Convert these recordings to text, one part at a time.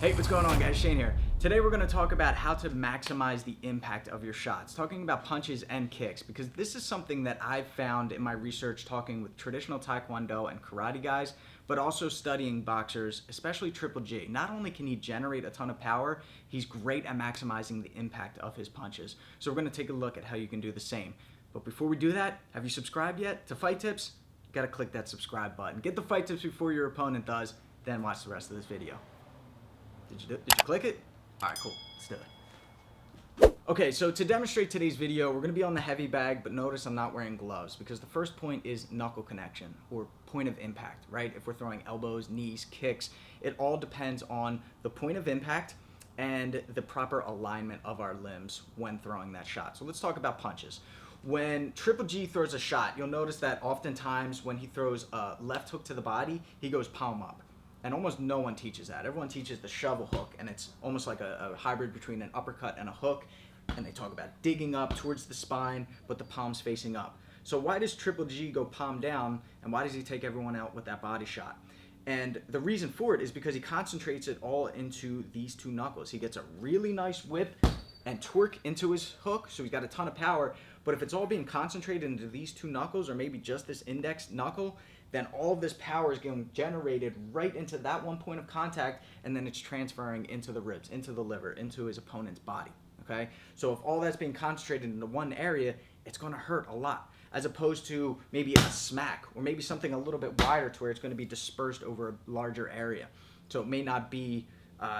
Hey, what's going on, guys? Shane here. Today we're going to talk about how to maximize the impact of your shots, talking about punches and kicks, because this is something that I've found in my research talking with traditional Taekwondo and karate guys, but also studying boxers, especially Triple G. Not only can he generate a ton of power, he's great at maximizing the impact of his punches. So we're going to take a look at how you can do the same. But before we do that, have you subscribed yet to Fight Tips? You got to click that subscribe button. Get the Fight Tips before your opponent does, then watch the rest of this video. Did you click it? All right, cool. Let's do it. Okay, so to demonstrate today's video, we're going to be on the heavy bag, but notice I'm not wearing gloves because the first point is knuckle connection or point of impact, right? If we're throwing elbows, knees, kicks, it all depends on the point of impact and the proper alignment of our limbs when throwing that shot. So let's talk about punches. When Triple G throws a shot, you'll notice that oftentimes when he throws a left hook to the body, he goes palm up. And almost no one teaches that. Everyone teaches the shovel hook, and it's almost like a hybrid between an uppercut and a hook. And they talk about digging up towards the spine, but the palm's facing up. So why does Triple G go palm down, and why does he take everyone out with that body shot? And the reason for it is because he concentrates it all into these two knuckles. He gets a really nice whip and torque into his hook, so he's got a ton of power. But if it's all being concentrated into these two knuckles, or maybe just this index knuckle, then all of this power is getting generated right into that one point of contact, and then it's transferring into the ribs, into the liver, into his opponent's body, okay? So if all that's being concentrated into one area, it's gonna hurt a lot, as opposed to maybe a smack, or maybe something a little bit wider to where it's gonna be dispersed over a larger area. So it may not be,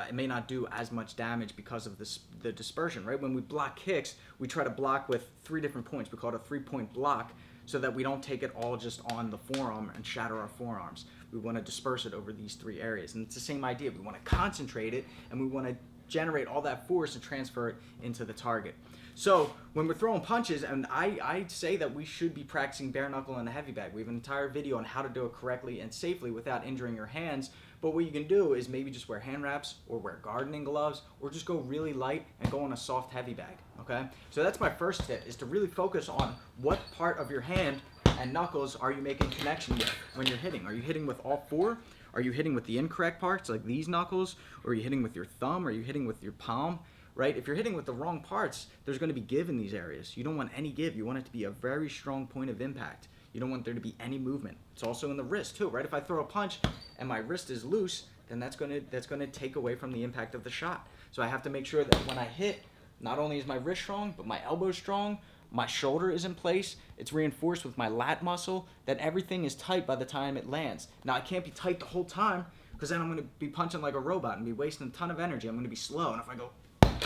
it may not do as much damage because of the dispersion, right? When we block kicks, we try to block with 3 different points. We call it a 3-point block, so that we don't take it all just on the forearm and shatter our forearms. We want to disperse it over these 3 areas. And it's the same idea. We want to concentrate it, and we want to generate all that force and transfer it into the target. So when we're throwing punches, and I say that we should be practicing bare knuckle in the heavy bag. We have an entire video on how to do it correctly and safely without injuring your hands. But what you can do is maybe just wear hand wraps or wear gardening gloves, or just go really light and go on a soft heavy bag, okay? So that's my first tip, is to really focus on what part of your hand and knuckles are you making connection with when you're hitting. Are you hitting with all 4? Are you hitting with the incorrect parts, like these knuckles? Or are you hitting with your thumb? Are you hitting with your palm? Right? If you're hitting with the wrong parts, there's going to be give in these areas. You don't want any give. You want it to be a very strong point of impact. You don't want there to be any movement. It's also in the wrist too, right? If I throw a punch and my wrist is loose, then that's going to take away from the impact of the shot. So I have to make sure that when I hit, not only is my wrist strong, but my elbow's strong, my shoulder is in place, it's reinforced with my lat muscle, that everything is tight by the time it lands. Now I can't be tight the whole time, because then I'm going to be punching like a robot and be wasting a ton of energy. I'm going to be slow, and if I go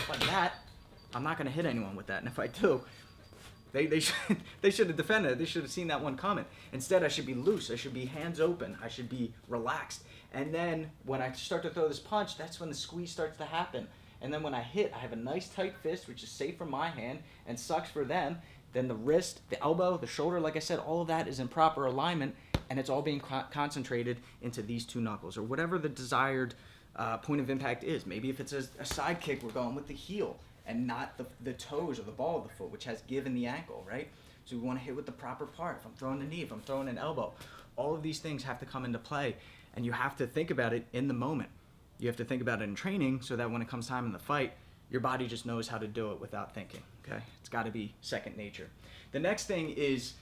like that, I'm not going to hit anyone with that. And if I do, they should have defended it. They should have seen that one coming. Instead, I should be loose. I should be hands open. I should be relaxed. And then when I start to throw this punch, that's when the squeeze starts to happen. And then when I hit, I have a nice tight fist, which is safe for my hand and sucks for them. Then the wrist, the elbow, the shoulder, like I said, all of that is in proper alignment, and it's all being concentrated into these 2 knuckles, or whatever the desired point of impact is. Maybe if it's a side kick, we're going with the heel and not the toes or the ball of the foot, which has give in the ankle, right? So we want to hit with the proper part. If I'm throwing the knee, if I'm throwing an elbow, all of these things have to come into play, and you have to think about it in the moment. You have to think about it in training so that when it comes time in the fight, your body just knows how to do it without thinking, okay? It's got to be second nature. The next thing is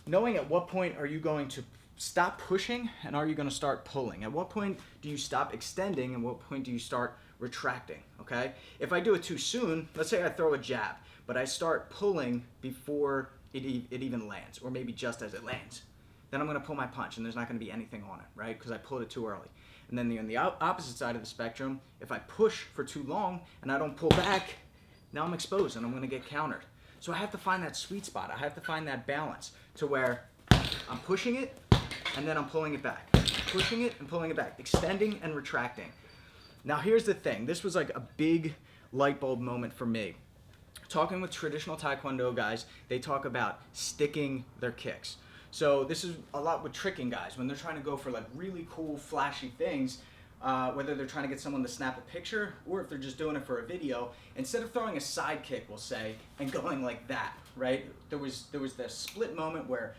knowing at what point are you going to stop pushing and are you going to start pulling? At what point do you stop extending and what point do you start retracting, okay? If I do it too soon, let's say I throw a jab, but I start pulling before it even lands, or maybe just as it lands, then I'm going to pull my punch and there's not going to be anything on it, right? Because I pulled it too early. And then on the opposite side of the spectrum, if I push for too long and I don't pull back, now I'm exposed and I'm going to get countered. So I have to find that sweet spot. I have to find that balance to where I'm pushing it and then I'm pulling it back. Pushing it and pulling it back. Extending and retracting. Now here's the thing. This was like a big light bulb moment for me. Talking with traditional Taekwondo guys, they talk about sticking their kicks. So this is a lot with tricking guys when they're trying to go for like really cool, flashy things. Whether they're trying to get someone to snap a picture or if they're just doing it for a video. Instead of throwing a side kick, we'll say, and going like that, right? There was this split moment where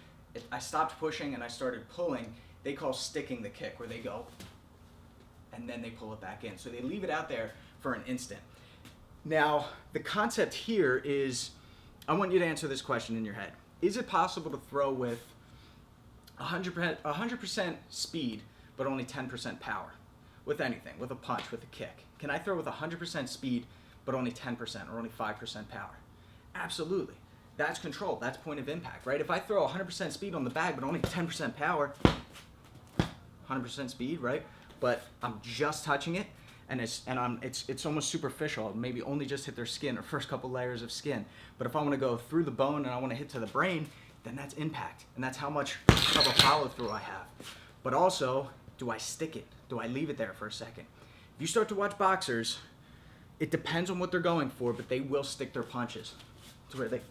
I stopped pushing and I started pulling. They call sticking the kick, where they go and then they pull it back in. So they leave it out there for an instant. Now, the concept here is, I want you to answer this question in your head. Is it possible to throw with 100% speed, but only 10% power? With anything, with a punch, with a kick. Can I throw with 100% speed, but only 10% or only 5% power? Absolutely. That's control. That's point of impact, right? If I throw 100% speed on the bag, but only 10% power, 100% speed, right? But I'm just touching it, and it's almost superficial. Maybe only just hit their skin or first couple layers of skin. But if I want to go through the bone and I want to hit to the brain, then that's impact, and that's how much of a follow through I have. But also, do I stick it? Do I leave it there for a second? If you start to watch boxers, it depends on what they're going for, but they will stick their punches to where they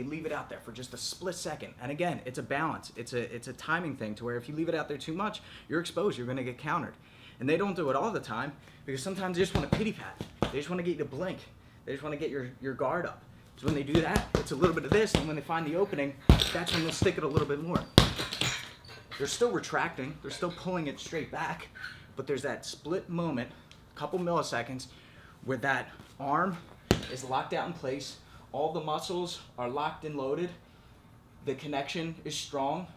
leave it out there for just a split second. And again, it's a balance. It's a timing thing to where if you leave it out there too much, you're exposed. You're going to get countered. And they don't do it all the time because sometimes they just want to pity pat. They just want to get you to blink. They just want to get your guard up. So when they do that, it's a little bit of this, and when they find the opening, that's when they'll stick it a little bit more. They're still retracting. They're still pulling it straight back, but there's that split moment, a couple milliseconds, where that arm is locked out in place. All the muscles are locked and loaded. The connection is strong,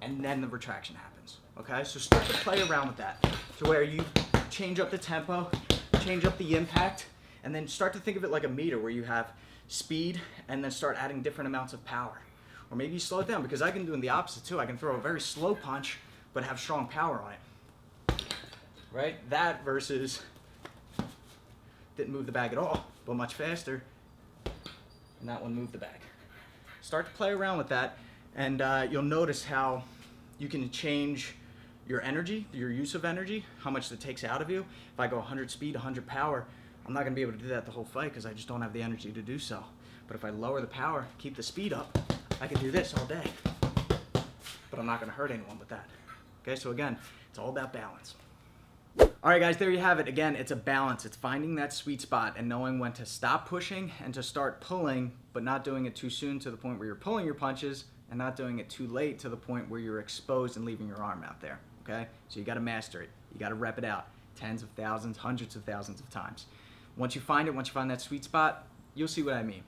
and then the retraction happens. Okay, so start to play around with that to where you change up the tempo, change up the impact, and then start to think of it like a meter where you have speed and then start adding different amounts of power. Or maybe you slow it down, because I can do the opposite too. I can throw a very slow punch but have strong power on it. Right? That versus didn't move the bag at all, but much faster, and that one moved the bag. Start to play around with that, and you'll notice how you can change your energy, your use of energy, how much that takes out of you. If I go 100 speed, 100 power, I'm not going to be able to do that the whole fight because I just don't have the energy to do so. But if I lower the power, keep the speed up, I can do this all day. But I'm not going to hurt anyone with that. Okay, so again, it's all about balance. All right, guys, there you have it. Again, it's a balance. It's finding that sweet spot and knowing when to stop pushing and to start pulling, but not doing it too soon to the point where you're pulling your punches, and not doing it too late to the point where you're exposed and leaving your arm out there. Okay, so you got to master it. You got to rep it out tens of thousands, hundreds of thousands of times. Once you find it, once you find that sweet spot, you'll see what I mean.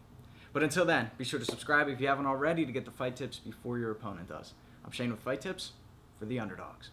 But until then, be sure to subscribe if you haven't already to get the fight tips before your opponent does. I'm Shane with Fight Tips for the Underdogs.